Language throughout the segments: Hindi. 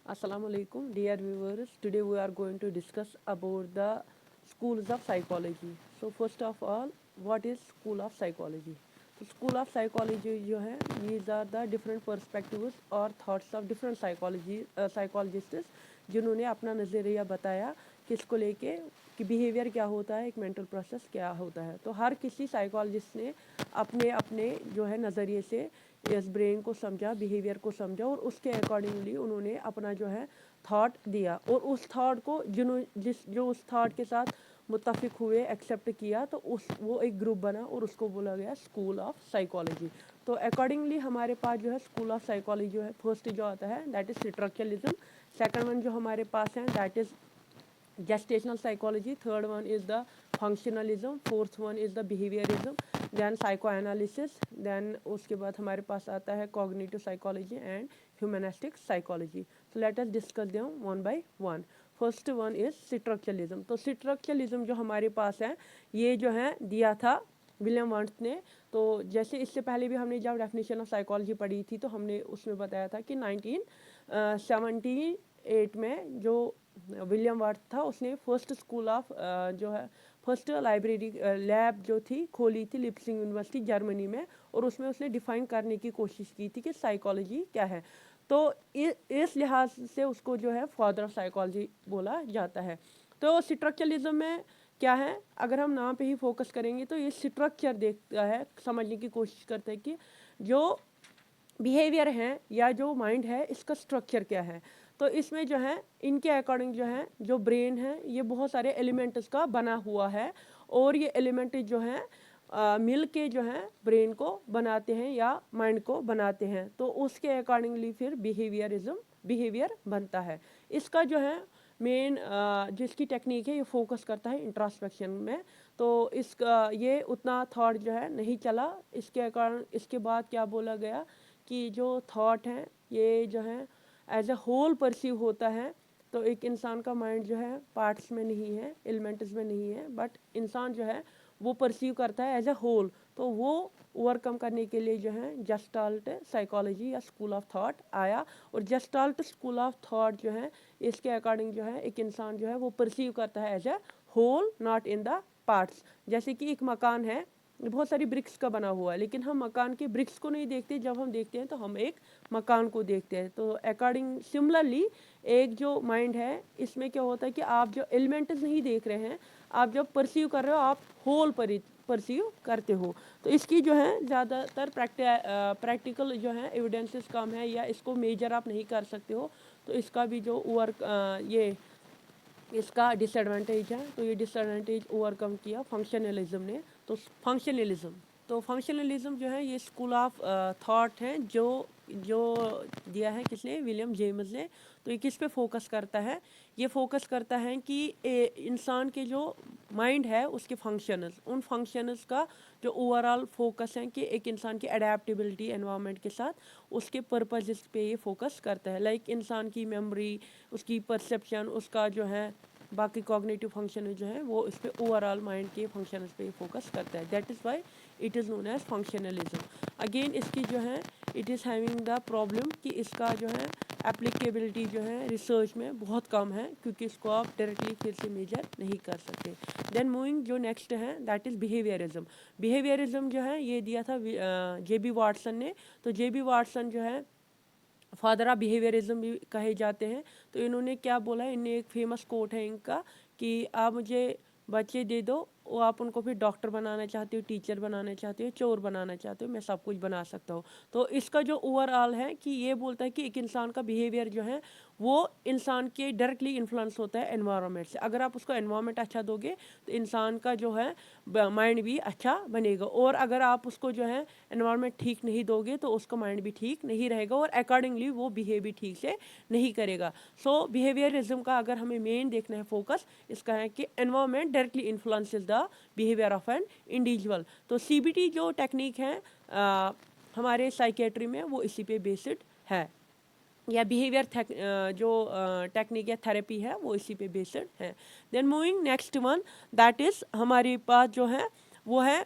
Assalamu alaikum, dear viewers. Today we are going to discuss about the schools of psychology. So first of all, what is school of psychology? So school of psychology जो है, these are the different perspectives और thoughts of different psychologists जिन्होंने अपना नज़रिया बताया किसको लेके कि बिहेवियर क्या होता है, एक मेंटल प्रोसेस क्या होता है। तो हर किसी साइकोलॉजिस्ट ने अपने अपने जो है नज़रिए से इस ब्रेन को समझा, बिहेवियर को समझा और उसके अकॉर्डिंगली उन्होंने अपना जो है थॉट दिया और उस थॉट को जो उस थॉट के साथ मुत्तफिक हुए, एक्सेप्ट किया, तो वो एक ग्रुप बना और उसको बोला गया स्कूल ऑफ साइकोलॉजी। तो अकॉर्डिंगली हमारे पास जो है स्कूल ऑफ साइकोलॉजी जो है, फर्स्ट जो आता है that is structuralism. Second one जो हमारे पास है that is gestational psychology, third one is the functionalism, fourth one is the behaviorism, then psychoanalysis, then उसके बाद हमारे पास आता है cognitive psychology and humanistic psychology. So let us discuss them one by one. First one is structuralism. तो structuralism जो हमारे पास है ये जो है दिया था विलियम वंट ने। तो जैसे इससे पहले भी हमने जब डेफिनेशन ऑफ साइकोलॉजी पढ़ी थी तो हमने उसमें बताया था कि 1978 में जो विलियम वाट था उसने फर्स्ट स्कूल ऑफ जो है फर्स्ट लाइब्रेरी लैब जो थी खोली थी लिप्सिंग यूनिवर्सिटी जर्मनी में, और उसमें उसने डिफाइन करने की कोशिश की थी कि साइकोलॉजी क्या है। तो इस लिहाज से उसको जो है फादर ऑफ साइकोलॉजी बोला जाता है। तो स्ट्रक्चरलिज्म में क्या है, अगर हम नाम पे ही फोकस करेंगे तो ये स्ट्रक्चर देखता है, समझने की कोशिश करता है कि जो बिहेवियर है या जो माइंड है इसका स्ट्रक्चर क्या है। तो इसमें जो है इनके अकॉर्डिंग जो है जो ब्रेन है ये बहुत सारे एलिमेंट्स का बना हुआ है और ये एलिमेंट जो है मिल के जो है ब्रेन को बनाते हैं या माइंड को बनाते हैं। तो उसके अकॉर्डिंगली फिर बिहेवियर बनता है। इसका जो है मेन जिसकी टेक्निक है ये फोकस करता है इंट्रोस्पेक्शन में। तो इसका ये उतना थॉट जो है नहीं चला, इसके कारण इसके बाद क्या बोला गया कि जो थॉट हैं ये जो है एज अ होल परसीव होता है। तो एक इंसान का माइंड जो है पार्ट्स में नहीं है, एलिमेंट्स में नहीं है, बट इंसान जो है वो परसीव करता है एज अ होल। तो वो ओवरकम करने के लिए जो है जस्टाल्ट साइकोलॉजी या स्कूल ऑफ थॉट आया। और जस्टाल्ट स्कूल ऑफ थॉट जो है इसके अकॉर्डिंग जो है एक इंसान जो है वो परसीव करता है as a whole, not in the parts. जैसे कि एक मकान है, बहुत सारी ब्रिक्स का बना हुआ है, लेकिन हम मकान के ब्रिक्स को नहीं देखते, जब हम देखते हैं तो हम एक मकान को देखते हैं। तो अकॉर्डिंग सिमिलरली एक जो माइंड है इसमें क्या होता है कि आप जो एलिमेंट्स नहीं देख रहे हैं, आप जब परसीव कर रहे हो आप होल परसीव करते हो। तो इसकी जो है ज़्यादातर प्रैक्टिकल जो है एविडेंसेस कम है या इसको मेजर आप नहीं कर सकते हो। तो इसका भी जो वर्क ये इसका डिसएडवांटेज है, तो ये डिसएडवांटेज ओवरकम किया फंक्शनलिज्म ने। तो फंक्शनलिज्म जो है ये स्कूल ऑफ थॉट है जो जो दिया है किसने, विलियम जेम्स ने। तो ये किस पे फोकस करता है, ये फोकस करता है कि इंसान के जो माइंड है उसके फंक्शंस, उन फंक्शंस का जो ओवरऑल फोकस है कि एक इंसान की अडेप्टेबिलिटी एनवायरनमेंट के साथ, उसके पर्पसेस पे ये फोकस करता है। लाइक इंसान की मेमोरी, उसकी परसेप्शन, उसका जो है बाकी कॉग्निटिव फंक्शन जो है वो इस पे ओवरऑल माइंड के फंक्शंस पे फोकस करता है। That is why it is known as functionalism. Again इसकी जो है it is having the problem कि इसका जो है एप्लीकेबिलिटी जो है रिसर्च में बहुत कम है, क्योंकि इसको आप डायरेक्टली फिर से मेजर नहीं कर सकते। देन मूविंग जो नेक्स्ट है दैट इज़ बिहेवियरिज्म। बिहेवियरिज्म जो है ये दिया था जे.बी. वाटसन ने। तो जे.बी. वाटसन जो है फादर ऑफ बिहेवियरिज्म भी कहे जाते हैं। तो इन्होंने क्या बोला, इन्हें एक फेमस कोट है इनका कि आप मुझे बच्चे दे दो, वो आप उनको फिर डॉक्टर बनाना चाहते हो, टीचर बनाना चाहते हो, चोर बनाना चाहते हो, मैं सब कुछ बना सकता हूँ। तो इसका जो ओवरऑल है कि ये बोलता है कि एक इंसान का बिहेवियर जो है वो इंसान के डायरेक्टली इन्फ्लुएंस होता है एनवायरनमेंट से। अगर आप उसको एनवायरनमेंट अच्छा दोगे तो इंसान का जो है माइंड भी अच्छा बनेगा, और अगर आप उसको जो है एनवायरनमेंट ठीक नहीं दोगे तो उसका माइंड भी ठीक नहीं रहेगा और अकॉर्डिंगली वो बिहेव भी ठीक से नहीं करेगा। सो बिहेवियरिज्म का अगर हमें मेन देखना है फोकस इसका है कि environment directly influences the behaviour of an individual. तो सीबीटी जो टेक्निक है हमारे साइकेट्री में वो इसी पे बेस्ड है, या बिहेवियर जो टेक्निक या थेरेपी है वो इसी पे बेस्ड है। Then moving next one that is हमारे पास जो है वो है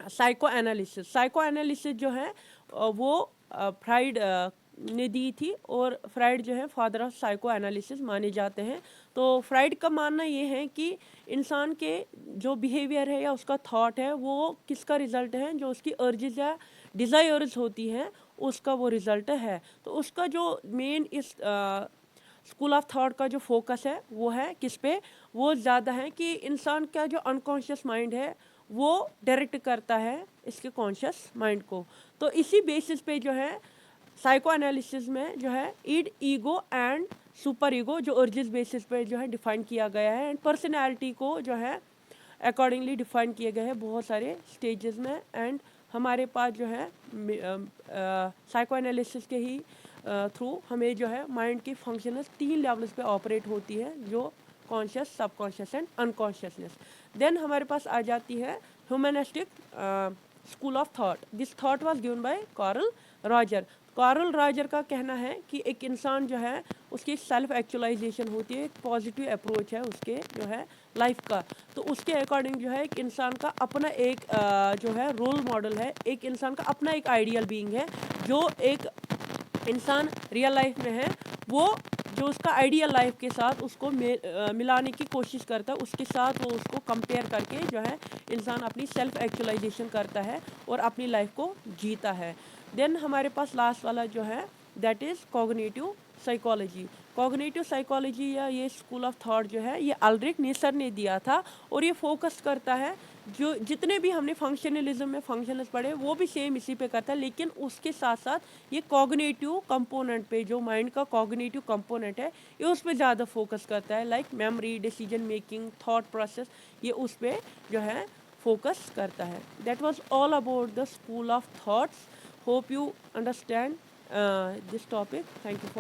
साइको एनालिसिस। साइको एनालिसिस जो है वो फ्राइड ने दी थी, और फ्राइड जो है फादर ऑफ साइको एनालिसिस माने जाते हैं। तो फ्राइड का मानना ये है कि इंसान के जो बिहेवियर है या उसका थॉट है वो किसका रिजल्ट है, जो उसकी अर्जेस या डिज़ायर्स होती हैं उसका वो रिजल्ट है। तो उसका जो मेन इस स्कूल ऑफ थॉट का जो फोकस है वो है किस पे, वो ज़्यादा है कि इंसान का जो अनकॉन्शियस माइंड है वो डायरेक्ट करता है इसके कॉन्शियस माइंड को। तो इसी बेसिस पे जो है साइको एनालिसिस में जो है ईड, ईगो एंड सुपर ईगो जो अर्जिस बेसिस पे जो है डिफाइन किया गया है, एंड पर्सनैलिटी को जो है अकॉर्डिंगली डिफाइन किए गए हैं बहुत सारे स्टेजेस में। एंड हमारे पास जो है साइको एनालिसिस के ही थ्रू हमें जो है माइंड की फंक्शनस 3 लेवल्स पे ऑपरेट होती है, जो conscious, subconscious and unconsciousness. Then हमारे पास आ जाती है humanistic school of thought. This thought was given by Carl Roger. Carl Roger का कहना है कि एक इंसान जो है उसकी सेल्फ एक्चुअलाइजेशन होती है, एक पॉजिटिव अप्रोच है उसके जो है लाइफ का। तो उसके अकॉर्डिंग जो है एक इंसान का अपना एक जो है रोल मॉडल है, एक इंसान का अपना एक आइडियल बीइंग है, जो एक इंसान रियल लाइफ में है, वो जो उसका आइडियल लाइफ के साथ उसको मिलाने की कोशिश करता है, उसके साथ वो उसको कंपेयर करके जो है इंसान अपनी सेल्फ एक्चुअलाइजेशन करता है और अपनी लाइफ को जीता है। देन हमारे पास लास्ट वाला जो है that is cognitive psychology. Cognitive psychology या ये स्कूल ऑफ थॉट जो है ये अल्ड्रिक नीसर ने दिया था, और ये फोकस करता है जो जितने भी हमने फंक्शनलिज्म में फंक्शनल्स पढ़े वो भी सेम इसी पे करता है, लेकिन उसके साथ साथ ये कॉग्निटिव कंपोनेंट पे, जो माइंड का कॉग्निटिव कंपोनेंट है ये उस पर ज़्यादा फोकस करता है, like memory, decision making, thought process, ये उस पर जो है फोकस करता है। That was all about the school of thoughts. Hope you understand this topic. Thank you for